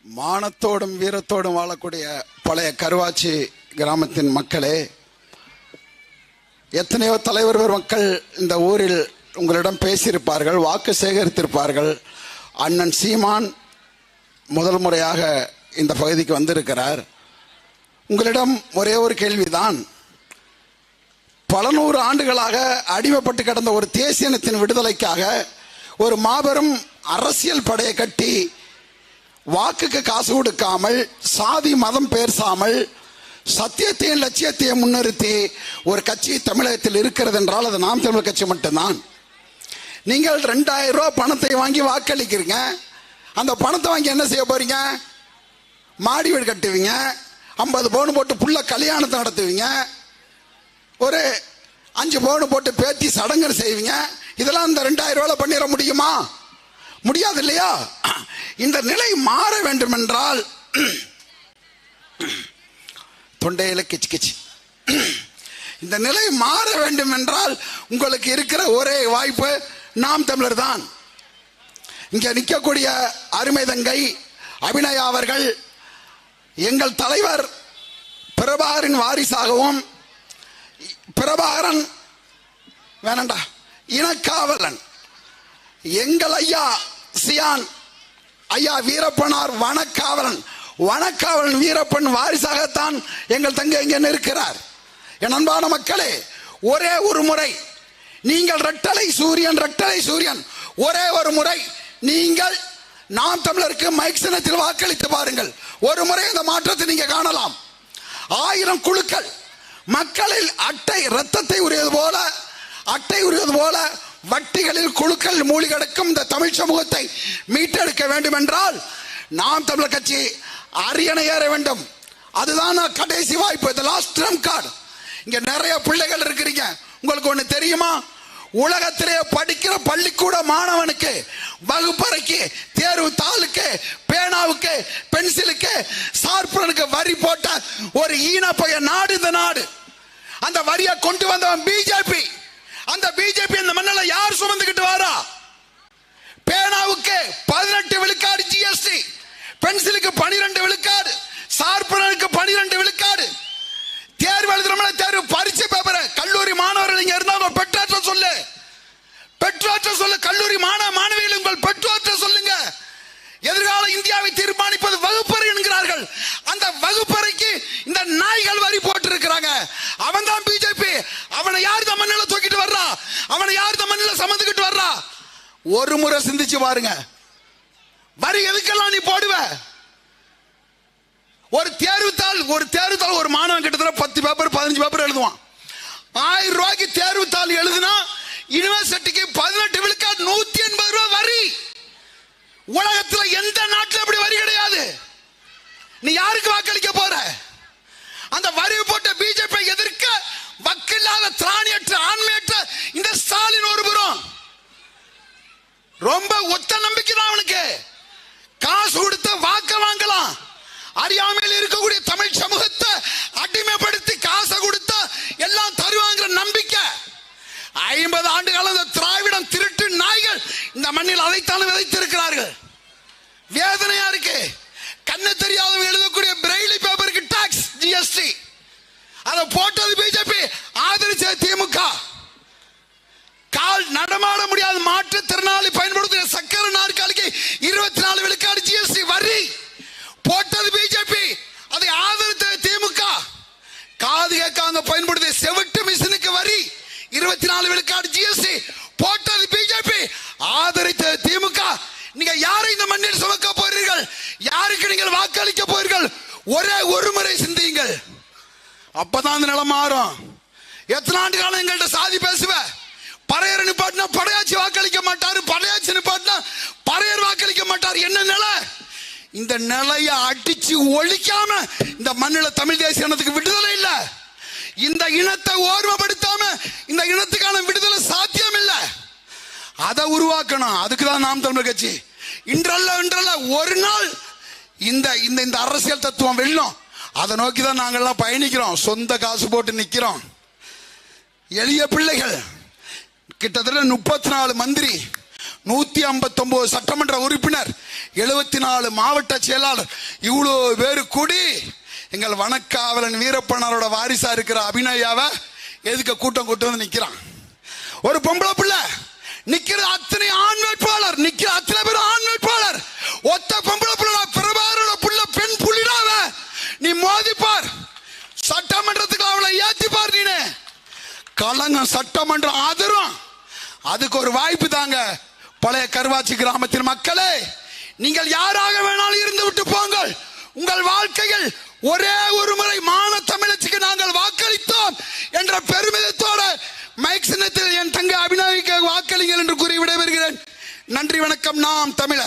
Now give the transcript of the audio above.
மானத்தோடும் வீரத்தோடும் வாழக்கூடிய பழைய கருவாச்சி கிராமத்தின் மக்களே, எத்தனையோ தலைவர் மக்கள் இந்த ஊரில் உங்களிடம் பேசியிருப்பார்கள், வாக்கு சேகரித்திருப்பார்கள். அண்ணன் சீமான் முதல் முறையாக இந்த பகுதிக்கு வந்திருக்கிறார். உங்களிடம் ஒரே ஒரு கேள்விதான். பல நூறு ஆண்டுகளாக அடிமைப்பட்டு கிடந்த ஒரு தேசிய இனத்தின் விடுதலைக்காக ஒரு மாபெரும் அரசியல் படையை கட்டி வாக்குக்கு காசு கொடுக்காமல், சாதி மதம் பேசாமல், சத்தியத்தையும் லட்சியத்தையும் முன்னிறுத்தி ஒரு கட்சி தமிழகத்தில் இருக்கிறது என்றால் அது நாம் தமிழர் கட்சி மட்டும்தான். நீங்கள் 2000 ரூபாய் பணத்தை வாங்கி வாக்களிக்கிறீங்க. அந்த பணத்தை வாங்கி என்ன செய்ய போறீங்க? மாடி வீடு கட்டுவீங்க, 50 பவுன் போட்டு புள்ள கல்யாணத்தை நடத்துவீங்க, ஒரு 5 பவுன் போட்டு பேத்தி சடங்கு செய்வீங்க. இதெல்லாம் இந்த 2000 ரூபாய் பண்ணிட முடியுமா? முடியாது இல்லையா? இந்த நிலை மாற வேண்டும் என்றால் தொண்டையில கிச்சு கிச்சு, இந்த நிலை மாற வேண்டும் என்றால் உங்களுக்கு இருக்கிற ஒரே வாய்ப்பு நாம் தமிழர் தான். இங்க நிற்கக்கூடிய அருமை தங்கை அபிநயா அவர்கள் எங்கள் தலைவர் பிரபாகரின் வாரிசாகவும், பிரபாகரன் வேணண்டா இனக்காவலன், எங்கள் ஐயா சியான் ஐயா வீரப்பனார் வனக்காவலன், வனக்காவலன் வீரப்பன் வாரிசாகத்தான் எங்கள் தங்கை இங்கே இருக்கிறார். என் அன்பான மக்களே, ஒரே ஒரு முறை நீங்கள் ரெட்டலை சூரியன் ஒரே ஒரு முறை நீங்கள் நாம் தமிழருக்கு மைக் சின்னத்தில் வாக்களித்து பாருங்கள். ஒரு முறை இந்த மாற்றத்தை நீங்க காணலாம். 1000 குழுக்கள் மக்களில் அட்டை ரத்தத்தை உரியது போல வட்டிகளில் குழுக்கள் மூழ்கி கிடக்கும் இந்த தமிழ் சமூகத்தை மீட்டெடுக்க வேண்டும் என்றால் நாம் தமிழர் கட்சி அரியணை ஏற வேண்டும். அதுதான் கடைசி வாய்ப்பு, the last trump card. இங்க நிறைய பிள்ளைகள் இருக்கிறீங்க. உங்களுக்கு ஒண்ணு தெரியுமா? உலகத்திலே படிக்கிற பள்ளிக்கூட மாணவனுக்கு வகுப்பறைக்கு, தேர்வு தாளுக்கு, பேனாவுக்கு, பென்சிலுக்கு, சார்பனுக்கு வரி போட்ட ஒரு ஈனப்பைய நாடு இந்த நாடு. அந்த வரியை கொண்டு வந்தவன் பிஜேபி. அந்த பிஜேபி இந்த மண்ணில யார் சுமந்துக்கிட்டு வாரா? பேனாவுக்கு 18 விழுக்காடு ஜிஎஸ்டி, பென்சிலுக்கு 12 விழுக்காடு, சார்பனுக்கு 12 விழுக்காடு. தேர்வு எழுதுறோம்ல, தேர்வு பரீட்சை பேப்பர் கல்லூரி மாணவர்கள் இங்க இருந்தாங்க, பெற்றோற்ற சொல்லு கல்லூரி மாணவிகள் உங்கள் பெற்றோற்ற சொல்லுங்க. எதிர்கால இந்தியாவை தீர்மானிப்பது வகுப்பறை என்கிறார்கள். அந்த வகுப்பறைக்கு இந்த நாய்கள் வரி போட்டு இருக்கிறாங்க. அவன் தான் பிஜேபி. அவனை யார் தமன்னில தூக்கிட்டு வர்றா? அவனை யார் தமன்னில சமந்துக்கிட்டு வர்றா? ஒரு முறை சிந்திச்சு பாருங்க. வரி எதுக்கெல்லாம் நீ போடுவ? ஒரு தேர்வுத்தாள் ஒரு மாணவன் கிட்டத்தட்ட 10 பேப்பர் 15 பேப்பர் எழுதுவான். 1000 ரூபாய்க்கு தேர்வுத்தாள் எழுதுனா யூனிவர்சிட்டிக்கு 18 விழுக்காடு 180 ரூபாய் வரி. உலகத்தில் எந்த நாட்டில் அப்படி வரி கிடையாது. நீ யாருக்கு வாக்களிக்க போற? அந்த வரி போட்ட பிஜேபி எதிர்க்க வக்கில்லாத திராணியற்ற ஆண்மையற்ற இந்த ஸ்டாலின் ஒரு புறம். ரொம்ப ஒத்த நம்பிக்கை தான் அவனுக்கு. காசு கொடுத்த வாக்க வாங்கலாம். அறியாமையில் இருக்கக்கூடிய தமிழ் சமூகத்தை அடிமைப்படுத்தி காசை கொடுத்த எல்லாம் தருவாங்கிற நம்பிக்கை. 50 ஆண்டு காலம் திராவிடம் திருட்டு நாய்கள் இந்த மண்ணில் அதைத்தான் விதைத்திருக்கிறார்கள். வேதனையா இருக்கு. கண்ணு தெரியாதவங்க எழுதக்கூடிய பிரெய்லி பேப்பருக்கு டாக்ஸ் ஜிஎஸ்டி, அதை போட்டது பிஜேபி, ஆதரிச்ச திமுக. கால் நடமாட முடியாத மாற்றுத்திறனாளி பயன்படுத்திய சக்கர நாற்காலிக்கு 24 விழுக்காடு ஜிஎஸ்டி வரி போட்டது பிஜேபி, அதை ஆதரித்தது திமுக. காது கேட்காங்க பயன்படுத்திய செவிட்டு மிஷினுக்கு வரி 24 விழுக்காடு ஜிஎஸ்டி போட்டது பிஜேபி, ஆதரித்தது திமுக. நீங்க யாரை இந்த மண்ணில் சுமக்க போறீர்கள்? யாருக்கு நீங்கள் வாக்களிக்க போறீர்கள்? ஒரே ஒரு முறை சிந்தியுங்கள். அப்பதான் அந்த நிலம் மாறும். எத்தனை ஆண்டு காலம் எங்கள்கிட்ட சாதி பேசுவ? பறையர் நிப்பாட்டினா படையாச்சி வாக்களிக்க மாட்டாரு, படையாச்சி நிப்பாட்டினா பறையர் வாக்களிக்க மாட்டார். என்ன நிலை? இந்த நிலையை அடிச்சு ஒழிக்காம இந்த மண்ணில தமிழ் தேசிய இனத்துக்கு விடுதலை இல்ல. இந்த இனத்தை ஓர்மைப்படுத்தாம இந்த இனத்துக்கான விடுதலை சாத்தியம் இல்ல. அதை உருவாக்கணும். அதுக்குதான் நாம் தமிழர் கட்சி இன்றல்ல ஒரு நாள் இந்த இந்த அரசியல் தத்துவம் வெல்லும். அதை நோக்கி தான் நாங்கள்லாம் பயணிக்கிறோம். சொந்த காசு போட்டு நிக்கிறோம். எளிய பிள்ளைகள் கிட்டத்தட்ட 34 மந்திரி, 159 சட்டமன்ற உறுப்பினர், 74 மாவட்ட செயலாளர் இவ்வளோ பேரு கூடி எங்கள் வனக்காவலன் வீரப்பனாரோட வாரிசா இருக்கிற அபிநயாவை எதுக்கு கூட்டம் கூட்டு வந்து நிக்கிறான். ஒரு பொம்பளை பிள்ளை நிக்கிற அத்தனை ஆண் வேட்பாளர், நிக்கிற அத்தனை பேர் ஆண் வேட்பாளர். ஒத்த பொம்பளை பிள்ளை பிரபாகரோட புள்ள பெண் புள்ளிடாவ நீ மோதிப்பார், சட்டமன்றத்துக்கு அவளை ஏத்திப்பார். நீனு கலங்கம் சட்டமன்றம் ஆதரும். அதுக்கு ஒரு வாய்ப்பு தாங்க. பழைய கருவாச்சி கிராமத்தின் மக்களே, நீங்கள் யாராக வேணாலும் இருந்து விட்டு போங்கள். உங்கள் வாழ்க்கையில் ஒரே ஒரு முறை மான தமிழச்சிக்கு நாங்கள் வாக்களித்தோம் என்ற பெருமிதத்தோட மைக் சின்னத்தில் என் தங்கை அபிநயாவுக்கு வாக்களிங்கள் என்று கூறி விடைபெறுகிறேன். நன்றி, வணக்கம். நாம் தமிழர்.